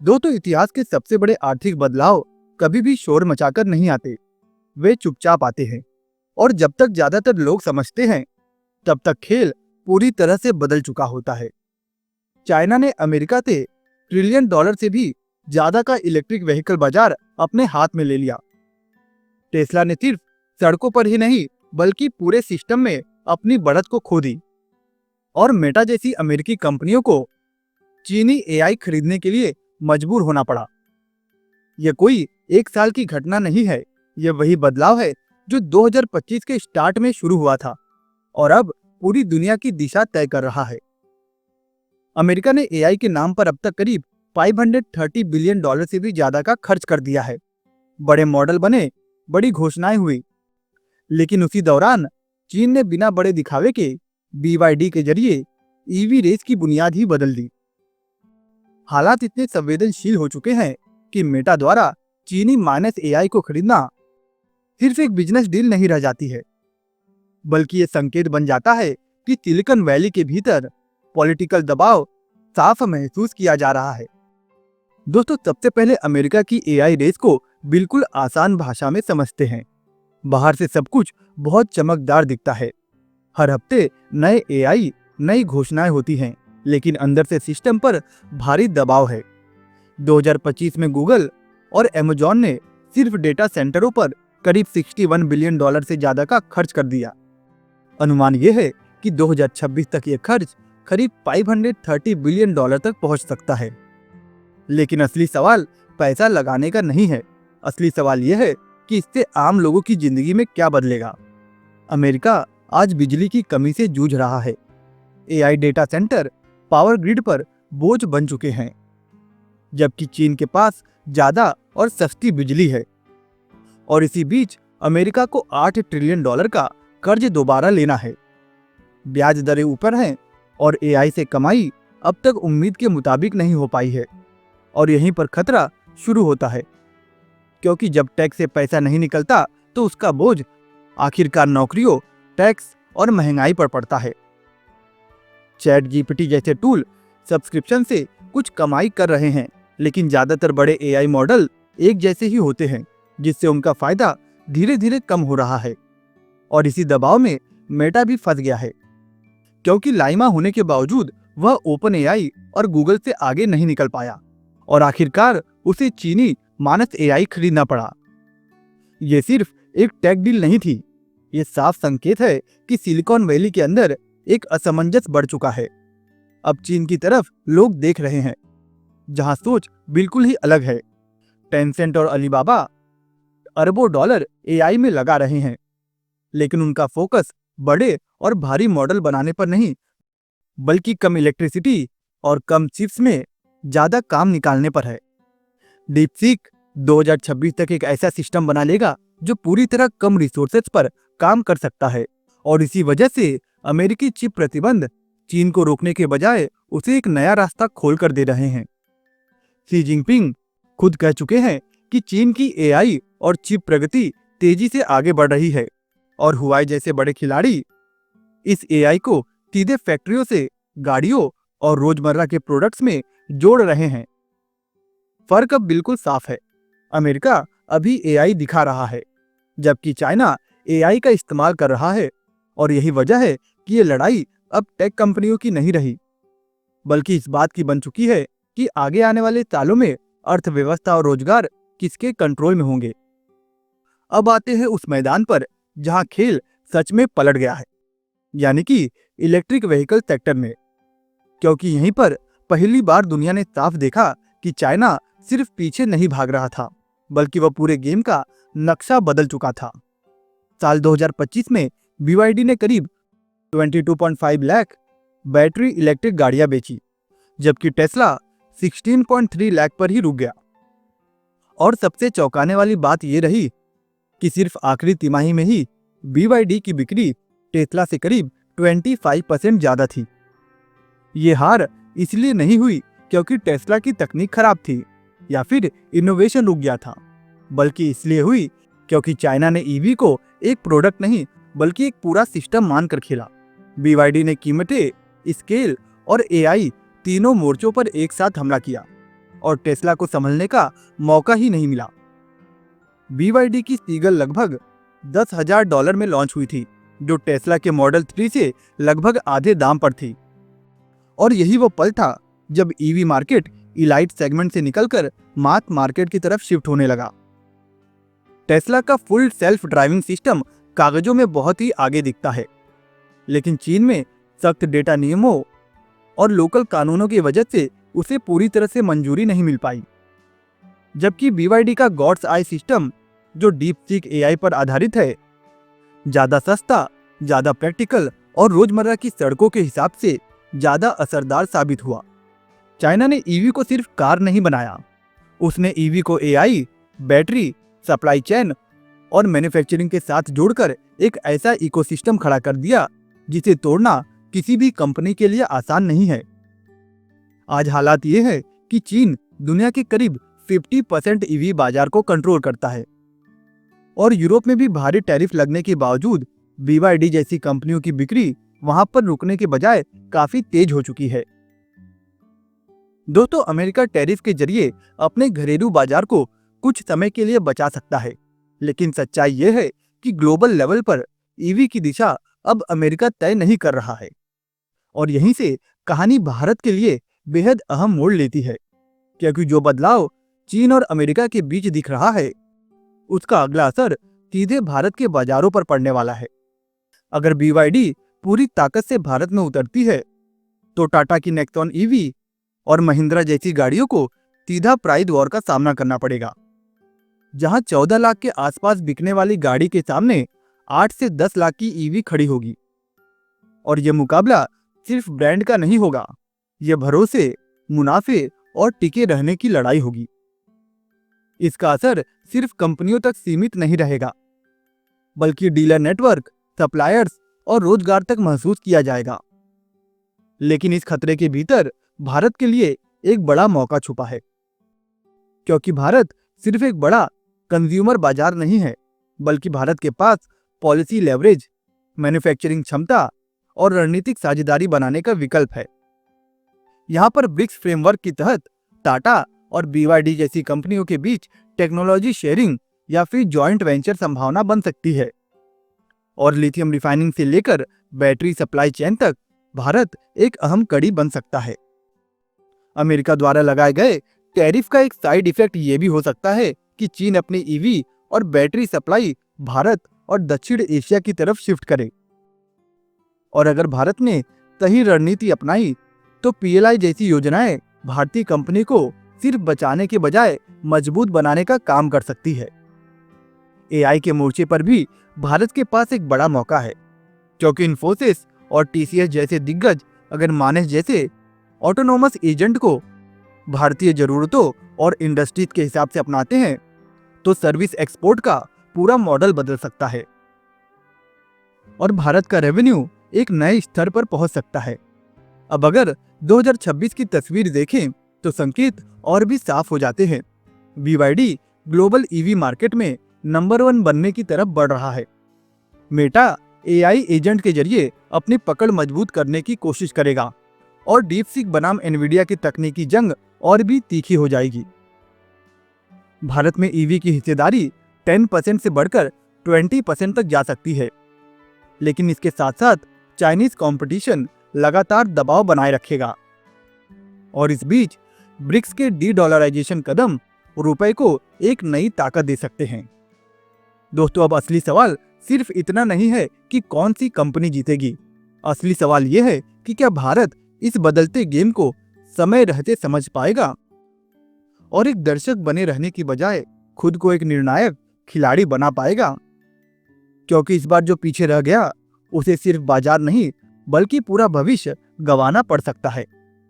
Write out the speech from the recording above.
दोस्तों, इतिहास के सबसे बड़े आर्थिक बदलाव कभी भी शोर मचाकर नहीं आते। वे चुपचाप आते हैं। और जब तक ज्यादातर लोग समझते हैं, तब तक खेल पूरी तरह से बदल चुका होता है। चाइना ने अमेरिका से ट्रिलियन डॉलर से भी ज्यादा का इलेक्ट्रिक व्हीकल बाजार अपने हाथ में ले लिया। टेस्ला ने सिर्फ सड़कों पर ही नहीं, बल्कि पूरे सिस्टम में अपनी बढ़त को खो दी। और मेटा जैसी अमेरिकी कंपनियों को चीनी एआई खरीदने के लिए मजबूर होना पड़ा। यह कोई एक साल की घटना नहीं है। यह वही बदलाव है जो 2025 के स्टार्ट में शुरू हुआ था और अब पूरी दुनिया की दिशा तय कर रहा है। अमेरिका ने एआई के नाम पर अब तक करीब 530 बिलियन डॉलर से भी ज्यादा का खर्च कर दिया है। बड़े मॉडल बने, बड़ी घोषणाएं हुई, लेकिन उसी दौरान चीन ने बिना बड़े दिखावे के BYD के जरिए ईवी रेस की बुनियाद ही बदल दी। हालात इतने संवेदनशील हो चुके हैं कि मेटा द्वारा चीनी माइनस एआई को खरीदना सिर्फ एक बिजनेस डील नहीं रह जाती है, बल्कि ये संकेत बन जाता है कि सिलिकॉन वैली के भीतर पॉलिटिकल दबाव साफ महसूस किया जा रहा है। दोस्तों, सबसे पहले अमेरिका की एआई रेस को बिल्कुल आसान भाषा में समझते हैं। बाहर से सब कुछ बहुत चमकदार दिखता है। हर हफ्ते नए एआई, नई घोषणाएं होती हैं, लेकिन अंदर से सिस्टम पर भारी दबाव है। 2025 में गूगल और अमेजॉन ने सिर्फ डेटा सेंटरों पर करीब 61 बिलियन डॉलर से ज्यादा का खर्च कर दिया। अनुमान यह है कि 2026 तक यह खर्च करीब 530 बिलियन डॉलर तक पहुंच सकता है। लेकिन असली सवाल पैसा लगाने का नहीं है। असली सवाल यह है कि इससे आम लोगों की जिंदगी में क्या बदलेगा। अमेरिका आज बिजली की कमी से जूझ रहा है। AI data centre power grid पर बोझ बन चुके हैं, जबकि चीन के पास ज्यादा और सस्ती बिजली है। और इसी बीच अमेरिका को 8 ट्रिलियन डॉलर का कर्ज दोबारा लेना है। ब्याज दरें ऊपर हैं और एआई से कमाई अब तक उम्मीद के मुताबिक नहीं हो पाई है। और यहीं पर खतरा शुरू होता है, क्योंकि जब टैक्स से पैसा नहीं निकलता तो उसका बोझ आखिरकार नौकरियों, टैक्स और महंगाई पर पड़ता है। चैट जीपीटी जैसे टूल सब्सक्रिप्शन से कुछ कमाई कर रहे हैं, लेकिन ज्यादातर बड़े एआई मॉडल एक जैसे ही होते हैं, जिससे उनका फायदा धीरे धीरे कम हो रहा है। और इसी दबाव में मेटा भी फंस गया है, क्योंकि लाइमा होने के बावजूद वह ओपन एआई और गूगल से आगे नहीं निकल पाया और आखिरकार उसे चीनी मानस एआई खरीदना पड़ा। यह सिर्फ एक टेक डील नहीं थी, यह साफ संकेत है कि सिलिकॉन वैली के अंदर एक असमंजस बढ़ चुका है। अब चीन की तरफ लोग देख रहे हैं, जहां सोच बिल्कुल ही अलग है। टेंसेंट और अलीबाबा अरबों डॉलर एआई में लगा रहे हैं, लेकिन उनका फोकस बड़े और भारी मॉडल बनाने पर नहीं, बल्कि कम इलेक्ट्रिसिटी और कम चिप्स में ज्यादा काम निकालने पर है। डीपसीक 2026 तक एक ऐसा सिस्टम बना लेगा जो पूरी तरह कम रिसोर्सेज पर काम कर सकता है। और इसी वजह से अमेरिकी चिप प्रतिबंध चीन को रोकने के बजाय उसे एक नया रास्ता खोल कर दे रहे हैं। शी जिनपिंग खुद कह चुके हैं कि चीन की एआई और चिप प्रगति तेजी से आगे बढ़ रही है और हुआई जैसे बड़े खिलाड़ी इस एआई को सीधे फैक्ट्रियों से गाड़ियों और रोजमर्रा के प्रोडक्ट्स में जोड़ रहे हैं। फर्क अब बिल्कुल साफ है। अमेरिका अभी एआई दिखा रहा है, जबकि चाइना एआई का इस्तेमाल कर रहा है। और यही वजह है कि ये लड़ाई अब टेक कंपनियों की नहीं रही, बल्कि इस बात की बन चुकी है कि आगे आने वाले सालों में अर्थव्यवस्था और रोजगार किसके कंट्रोल में होंगे। अब आते हैं उस मैदान पर जहां खेल सच में पलट गया है, यानी कि इलेक्ट्रिक व्हीकल सेक्टर में। क्योंकि यहीं पर पहली बार दुनिया ने साफ देखा कि चाइना सिर्फ पीछे नहीं भाग रहा था, बल्कि वह पूरे गेम का नक्शा बदल चुका था। साल 2025 में BYD ने करीब 22.5 लाख बैटरी इलेक्ट्रिक गाड़ियां बेची, जबकि टेस्ला 16.3 लाख पर ही रुक गया। और सबसे चौंकाने वाली बात यह रही कि सिर्फ आखिरी तिमाही में ही BYD की बिक्री टेस्ला से करीब 25% ज्यादा थी। ये हार इसलिए नहीं हुई क्योंकि टेस्ला की तकनीक खराब थी या फिर इनोवेशन रुक गया था, बल्कि इसलिए हुई क्योंकि चाइना ने ईवी को एक प्रोडक्ट नहीं बल्कि एक पूरा सिस्टम मानकर खेला। BYD ने कीमतें, स्केल और एआई तीनों मोर्चों पर एक साथ हमला किया। और टेस्ला को समझने का मौका ही नहीं मिला। BYD की सीगल लगभग $10,000 में लॉन्च हुई थी, जो टेस्ला के मॉडल 3 से लगभग आधे दाम पर थी। और यही वो पल था जब ईवी मार्केट इलाइट सेगमेंट से निकलकर मास मार्केट की तरफ शिफ्ट होने लगा। टेस्ला का फुल सेल्फ ड्राइविंग सिस्टम कागजों में बहुत ही आगे दिखता है, लेकिन चीन में सख्त डेटा नियमों और लोकल कानूनों की वजह से उसे पूरी तरह से मंजूरी नहीं मिल पाई। जबकि BYD का गॉड्स आई सिस्टम, जो डीप सीक AI पर आधारित है, ज्यादा सस्ता, ज्यादा प्रैक्टिकल और रोजमर्रा की सड़कों के हिसाब से ज्यादा असरदार साबित हुआ। चाइना ने ईवी को सिर्फ कार नहीं बनाया, उसने ईवी को AI, बैटरी, सप्लाई चेन और मैन्युफैक्चरिंग के साथ जोड़कर एक ऐसा इकोसिस्टम खड़ा कर दिया जिसे तोड़ना किसी भी कंपनी के लिए आसान नहीं है। आज हालात ये है कि चीन दुनिया के करीब 50% ईवी बाजार को कंट्रोल करता है और यूरोप में भी भारी टैरिफ लगने के बावजूद BYD जैसी कंपनियों की बिक्री वहां पर रुकने के बजाय काफी तेज हो चुकी है। दोस्तों, अमेरिका टैरिफ के जरिए अपने घरेलू बाजार को कुछ समय के लिए बचा सकता है, लेकिन सच्चाई यह है कि ग्लोबल लेवल पर ईवी की दिशा अब अमेरिका तय नहीं कर रहा है। और यहीं से कहानी भारत के लिए बेहद अहम मोड़ लेती है, क्योंकि जो बदलाव चीन और अमेरिका के बीच दिख रहा है, उसका अगला असर सीधे भारत के बाजारों पर पड़ने वाला है। अगर BYD पूरी ताकत से भारत में उतरती है, तो टाटा की नेक्सॉन ईवी और महिंद्रा जैसी गाड़ियों को सीधा प्राइस वॉर का सामना करना पड़ेगा, जहां 14 लाख के आसपास बिकने वाली गाड़ी के सामने 8 से 10 लाख की ईवी खड़ी होगी। और यह मुकाबला सिर्फ ब्रांड का नहीं होगा, यह भरोसे, मुनाफे और टिके रहने की लड़ाई होगी। इसका असर सिर्फ कंपनियों तक सीमित नहीं रहेगा, बल्कि डीलर नेटवर्क, सप्लायर्स और रोजगार तक महसूस किया जाएगा। लेकिन इस खतरे के भीतर भारत के लिए एक बड़ा मौका छुपा है, क्योंकि भारत सिर्फ एक बड़ा कंज्यूमर बाजार नहीं है, बल्कि भारत के पास पॉलिसी लेवरेज, मैन्युफैक्चरिंग क्षमता और रणनीतिक साझेदारी बनाने का विकल्प है। यहाँ पर ब्रिक्स फ्रेमवर्क के तहत टाटा और BYD जैसी कंपनियों के बीच टेक्नोलॉजी शेयरिंग या फिर जॉइंट वेंचर संभावना बन सकती है। और लिथियम रिफाइनिंग से लेकर बैटरी सप्लाई चेन तक भारत एक अहम कड़ी बन सकता है। अमेरिका द्वारा लगाए गए टैरिफ का एक साइड इफेक्ट ये भी हो सकता है कि चीन अपनी ईवी और बैटरी सप्लाई भारत और दक्षिण एशिया की तरफ शिफ्ट करे। और अगर भारत ने सही रणनीति अपनाई, तो PLI जैसी योजनाएं भारतीय कंपनी को सिर्फ बचाने के बजाय मजबूत बनाने का काम कर सकती है। AI के मोर्चे पर भी भारत के पास एक बड़ा मौका है, क्योंकि इन्फोसिस और TCS जैसे दिग्गज अगर मानस जैसे ऑटोनोमस एजेंट को भारतीय जरूरतों और इंडस्ट्रीज के हिसाब से अपनाते हैं, तो सर्विस एक्सपोर्ट का पूरा मॉडल बदल सकता है और भारत का रेवेन्यू एक नए स्तर पर पहुंच सकता है। अब अगर 2026 की तस्वीर देखें, तो संकेत और भी साफ हो जाते हैं। BYD ग्लोबल ईवी मार्केट में नंबर 1 बनने की तरफ बढ़ रहा है। मेटा AI एजेंट के जरिए अपनी पकड़ मजबूत करने की कोशिश करेगा और डीपसीक बनाम एनवीडिया की तकनीकी जंग और भी तीखी हो जाएगी। भारत में ईवी की हिस्सेदारी 10% से बढ़कर 20% तक जा सकती है, लेकिन इसके साथ साथ चाइनीज कंपटीशन लगातार दबाव बनाए रखेगा। और इस बीच ब्रिक्स के डी-डॉलराइजेशन कदम रुपए को एक नई ताकत दे सकते हैं। दोस्तों, अब असली सवाल सिर्फ इतना नहीं है कि कौन सी कंपनी जीतेगी। असली सवाल यह है कि क्या भारत इस बदलते गेम को समय रहते समझ पाएगा और एक दर्शक बने रहने की बजाय खुद को एक निर्णायक खिलाड़ी बना पाएगा। क्योंकि इस बार जो पीछे रह गया, उसे सिर्फ बाजार नहीं बल्कि पूरा भविष्य गंवाना पड़ सकता है।